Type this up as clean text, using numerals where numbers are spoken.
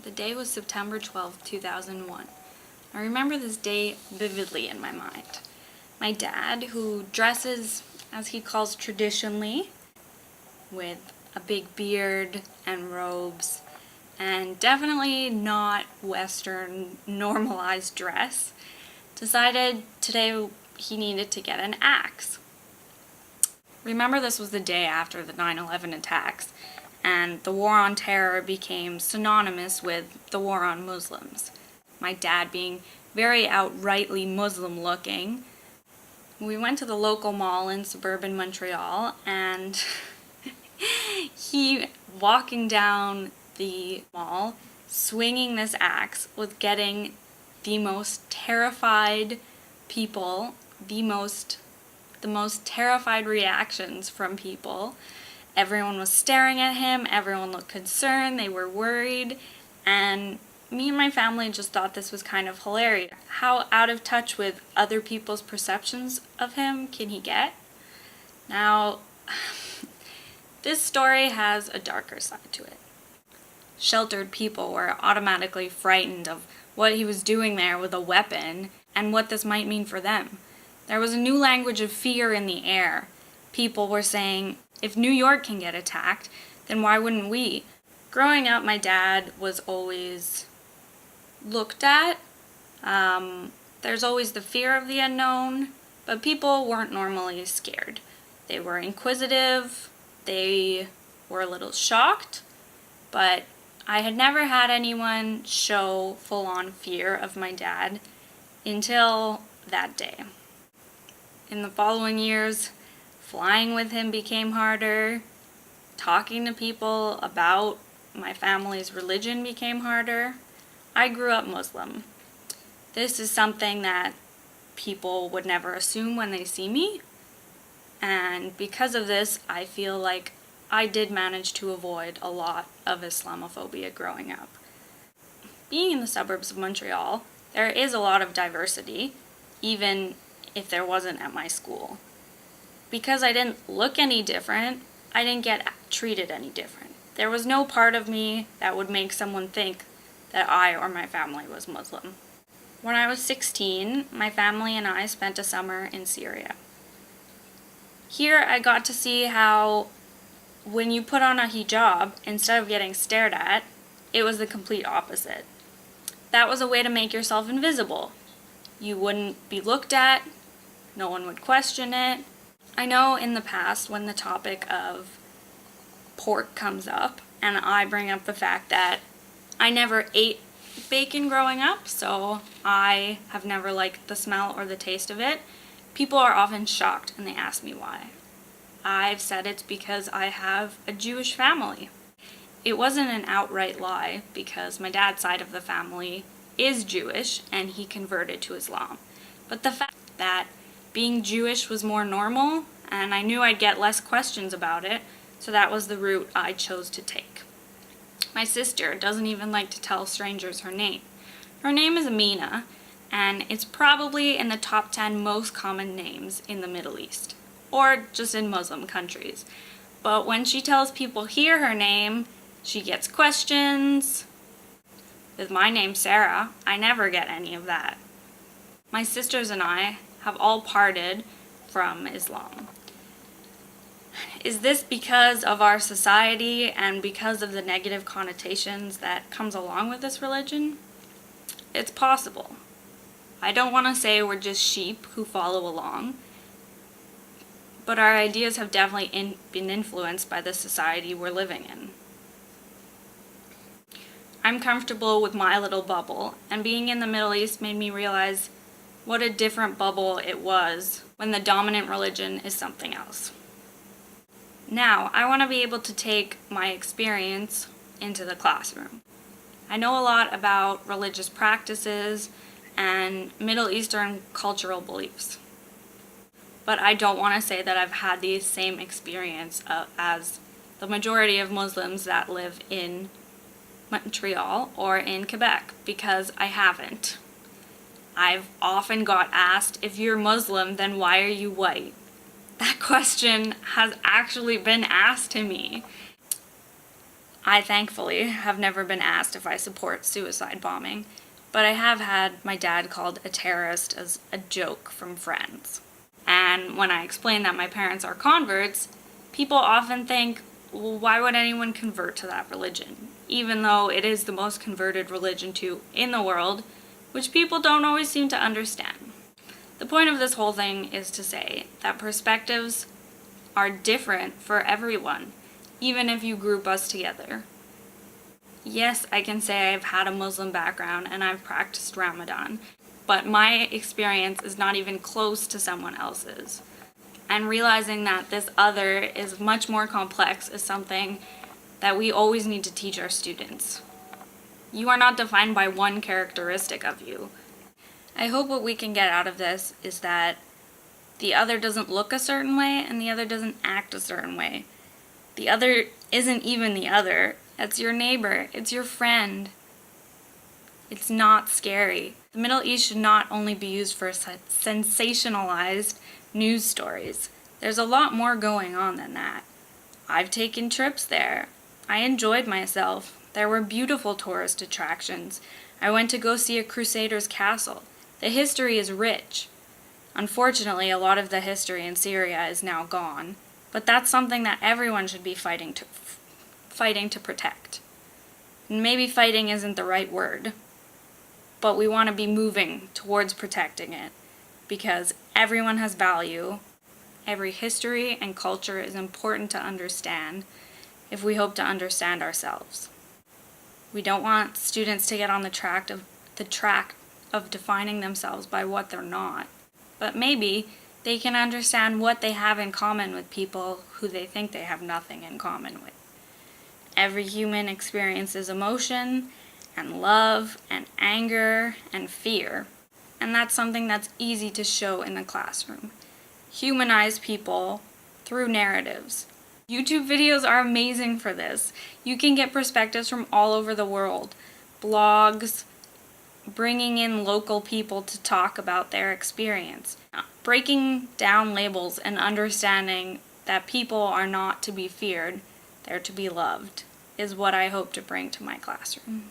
The day was September 12th, 2001. I remember this day vividly in my mind. My dad, who dresses, as he calls traditionally, with a big beard and robes, and definitely not Western normalized dress, decided today he needed to get an axe. Remember, this was the day after the 9/11 attacks, and the war on terror became synonymous with the war on Muslims. My dad being very outrightly Muslim looking, we went to the local mall in suburban Montreal, and he, walking down the mall, swinging this axe, was getting the most terrified people, the most terrified reactions from people. Everyone was staring at him, everyone looked concerned, they were worried, and me and my family just thought this was kind of hilarious. How out of touch with other people's perceptions of him can he get? Now, this story has a darker side to it. Sheltered people were automatically frightened of what he was doing there with a weapon and what this might mean for them. There was a new language of fear in the air. People were saying, if New York can get attacked, then why wouldn't we? Growing up, my dad was always looked at. There's always the fear of the unknown, but people weren't normally scared. They were inquisitive, they were a little shocked, but I had never had anyone show full-on fear of my dad until that day. In the following years, flying with him became harder, talking to people about my family's religion became harder. I grew up Muslim. This is something that people would never assume when they see me, and because of this, I feel like I did manage to avoid a lot of Islamophobia growing up. Being in the suburbs of Montreal, there is a lot of diversity, even if there wasn't at my school. Because I didn't look any different, I didn't get treated any different. There was no part of me that would make someone think that I or my family was Muslim. When I was 16, my family and I spent a summer in Syria. Here I got to see how when you put on a hijab, instead of getting stared at, it was the complete opposite. That was a way to make yourself invisible. You wouldn't be looked at, no one would question it. I know in the past when the topic of pork comes up, and I bring up the fact that I never ate bacon growing up, so I have never liked the smell or the taste of it, people are often shocked and they ask me why. I've said it's because I have a Jewish family. It wasn't an outright lie because my dad's side of the family is Jewish and he converted to Islam. But the fact that being Jewish was more normal, and I knew I'd get less questions about it, so that was the route I chose to take. My sister doesn't even like to tell strangers her name. Her name is Amina, and it's probably in the top 10 most common names in the Middle East, or just in Muslim countries. But when she tells people here her name, she gets questions. With my name Sarah, I never get any of that. My sisters and I have all parted from Islam. Is this because of our society and because of the negative connotations that comes along with this religion? It's possible. I don't want to say we're just sheep who follow along, but our ideas have definitely been influenced by the society we're living in. I'm comfortable with my little bubble, and being in the Middle East made me realize what a different bubble it was when the dominant religion is something else. Now, I want to be able to take my experience into the classroom. I know a lot about religious practices and Middle Eastern cultural beliefs, but I don't want to say that I've had the same experience as the majority of Muslims that live in Montreal or in Quebec, because I haven't. I've often got asked, if you're Muslim, then why are you white? That question has actually been asked to me. I thankfully have never been asked if I support suicide bombing, but I have had my dad called a terrorist as a joke from friends. And when I explain that my parents are converts, people often think, well, why would anyone convert to that religion? Even though it is the most converted religion in the world, which people don't always seem to understand. The point of this whole thing is to say that perspectives are different for everyone, even if you group us together. Yes, I can say I've had a Muslim background and I've practiced Ramadan, but my experience is not even close to someone else's. And realizing that this other is much more complex is something that we always need to teach our students. You are not defined by one characteristic of you. I hope what we can get out of this is that the other doesn't look a certain way and the other doesn't act a certain way. The other isn't even the other. It's your neighbor. It's your friend. It's not scary. The Middle East should not only be used for sensationalized news stories. There's a lot more going on than that. I've taken trips there. I enjoyed myself. There were beautiful tourist attractions. I went to go see a Crusaders castle. The history is rich. Unfortunately, a lot of the history in Syria is now gone, but that's something that everyone should be fighting to protect. Maybe fighting isn't the right word, but we want to be moving towards protecting it because everyone has value. Every history and culture is important to understand if we hope to understand ourselves. We don't want students to get on the track of defining themselves by what they're not, but maybe they can understand what they have in common with people who they think they have nothing in common with. Every human experiences emotion and love and anger and fear, and that's something that's easy to show in the classroom. Humanize people through narratives. YouTube videos are amazing for this. You can get perspectives from all over the world. Blogs, bringing in local people to talk about their experience. Breaking down labels and understanding that people are not to be feared, they're to be loved, is what I hope to bring to my classroom.